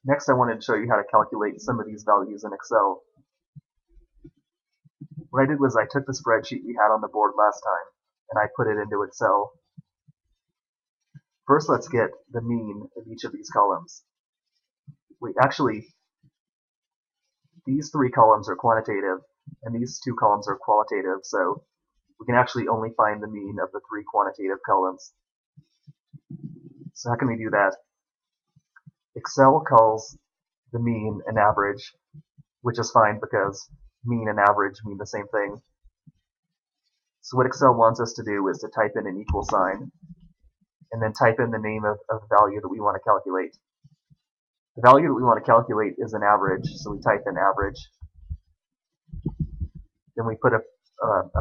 Next, I wanted to show you how to calculate some of these values in Excel. What I did was I took the spreadsheet we had on the board last time, and I put it into Excel. First, let's get the mean of each of these columns. Actually, these three columns are quantitative, and these two columns are qualitative, so we can actually only find the mean of the three quantitative columns. So how can we do that? Excel calls the mean an average, which is fine because mean and average mean the same thing. So what Excel wants us to do is to type in an equal sign, and then type in the name of the value that we want to calculate. The value that we want to calculate is an average, so we type in average. Then we put a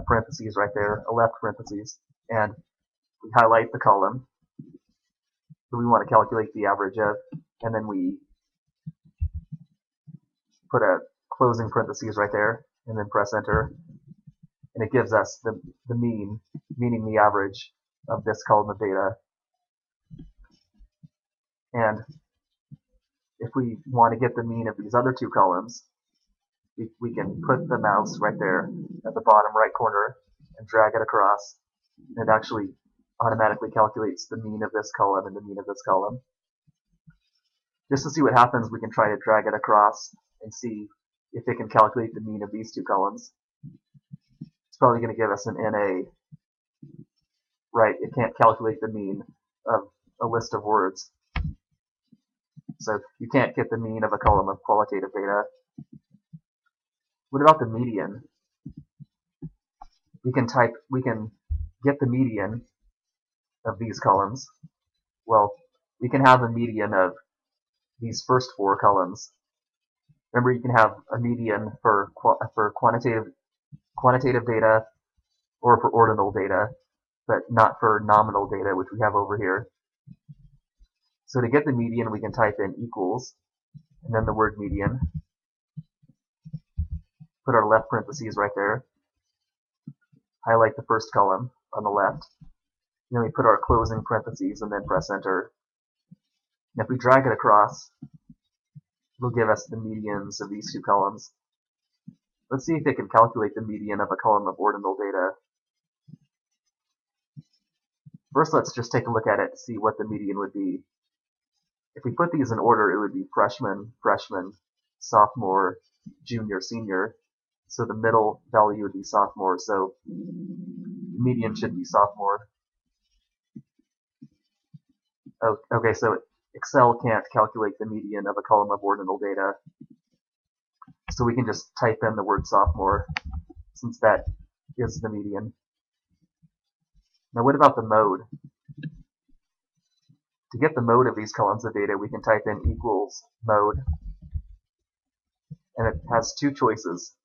parentheses right there, a left parentheses, and we highlight the column that we want to calculate the average of, and then we put a closing parentheses right there, and then press enter, and it gives us the mean, meaning the average of this column of data. And if we want to get the mean of these other two columns, we can put the mouse right there at the bottom right corner and drag it across, and it actually automatically calculates the mean of this column and the mean of this column. Just to see what happens, we can try to drag it across and see if it can calculate the mean of these two columns. It's probably going to give us an NA. Right, it can't calculate the mean of a list of words. So you can't get the mean of a column of qualitative data. What about the median? We can get the median of these columns. Well, we can have a median of these first four columns. Remember, you can have a median for quantitative data or for ordinal data, but not for nominal data, which we have over here. So to get the median, we can type in equals, and then the word median. Put our left parentheses right there. Highlight the first column on the left. And then we put our closing parentheses and then press enter. And if we drag it across, it'll give us the medians of these two columns. Let's see if it can calculate the median of a column of ordinal data. First, let's just take a look at it to see what the median would be. If we put these in order, it would be freshman, freshman, sophomore, junior, senior. So the middle value would be sophomore, so median should be sophomore. Oh, okay, so Excel can't calculate the median of a column of ordinal data. So we can just type in the word sophomore, since that is the median. Now what about the mode? To get the mode of these columns of data, we can type in equals mode, and it has two choices.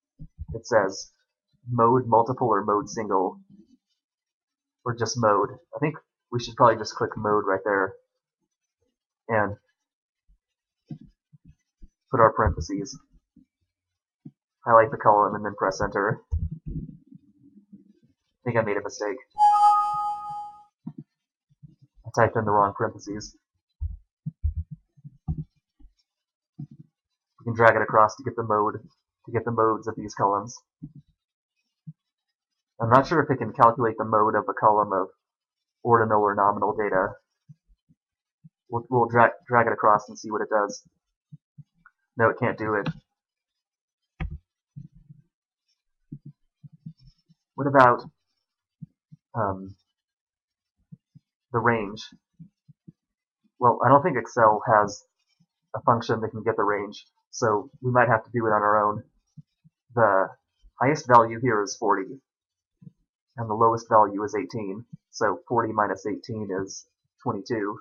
It says mode multiple or mode single, or just mode. I think we should probably just click mode right there and put our parentheses, highlight the column, and then press enter. I think I made a mistake. I typed in the wrong parentheses. We can drag it across to get the modes of these columns. I'm not sure if it can calculate the mode of a column of ordinal or nominal data. We'll drag it across and see what it does. No, it can't do it. What about the range? Well, I don't think Excel has a function that can get the range, so we might have to do it on our own. The highest value here is 40, and the lowest value is 18. So 40 minus 18 is 22.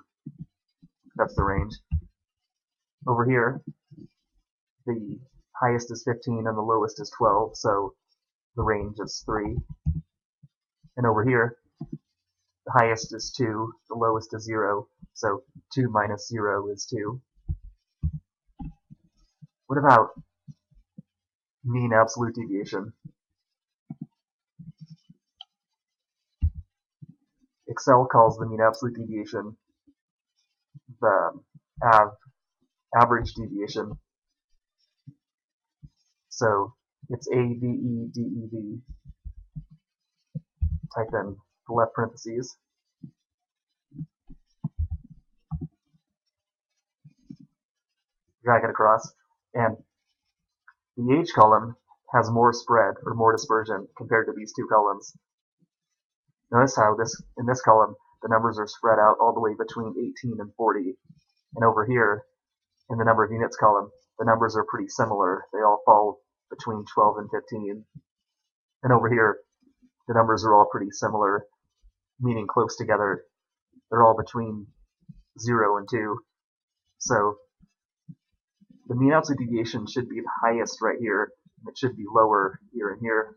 That's the range. Over here, the highest is 15 and the lowest is 12, so the range is 3. And over here, the highest is 2, the lowest is 0, so 2 minus 0 is 2. What about mean absolute deviation? Excel calls the mean absolute deviation the AV average deviation. So it's AVE, type in the left parentheses, drag it across, and the H column has more spread or more dispersion compared to these two columns. Notice how in this column the numbers are spread out all the way between 18 and 40, and over here in the number of units column the numbers are pretty similar. They all fall between 12 and 15, and over here the numbers are all pretty similar, meaning close together. They're all between 0 and 2. So the mean absolute deviation should be the highest right here, and it should be lower here and here,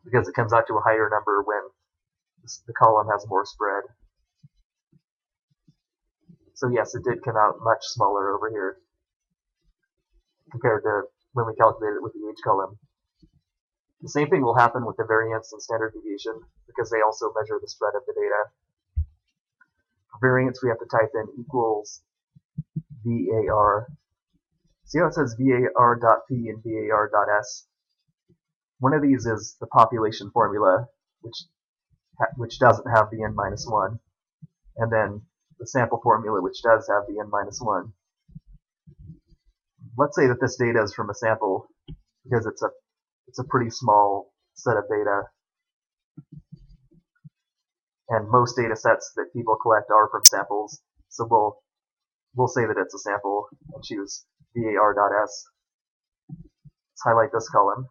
because it comes out to a higher number when the column has more spread. So yes, it did come out much smaller over here compared to when we calculated it with the H column. The same thing will happen with the variance and standard deviation, because they also measure the spread of the data. For variance, we have to type in equals VAR. See how it says VAR.P and VAR.S? One of these is the population formula, which doesn't have the n minus 1, and then the sample formula, which does have the n minus 1. Let's say that this data is from a sample, because it's a pretty small set of data, and most data sets that people collect are from samples. So we'll say that it's a sample and choose VAR.S. Let's highlight this column.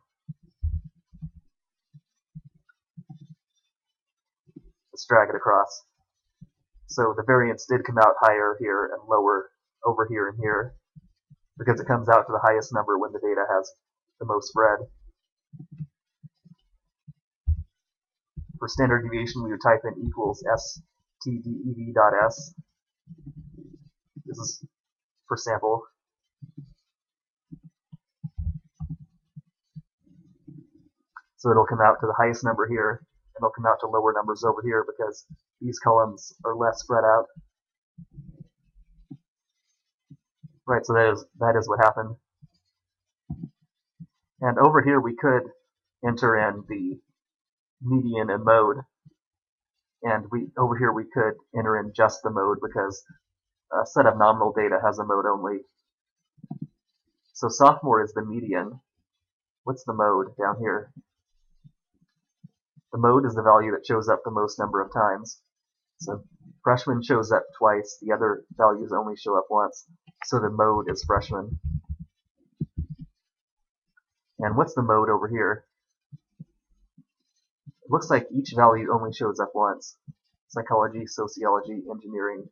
Let's drag it across. So the variance did come out higher here and lower over here and here, because it comes out to the highest number when the data has the most spread. For standard deviation, we would type in equals STDEV.S. This is for sample. So it'll come out to the highest number here, and it'll come out to lower numbers over here because these columns are less spread out. Right, so that is what happened. And over here we could enter in the median and mode, and over here we could enter in just the mode, because a set of nominal data has a mode only. So sophomore is the median. What's the mode down here? The mode is the value that shows up the most number of times. So freshman shows up twice, the other values only show up once, so the mode is freshman. And what's the mode over here? It looks like each value only shows up once. Psychology, sociology, engineering,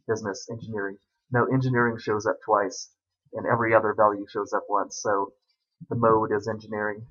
business, engineering. No, engineering shows up twice, and every other value shows up once, so the mode is engineering.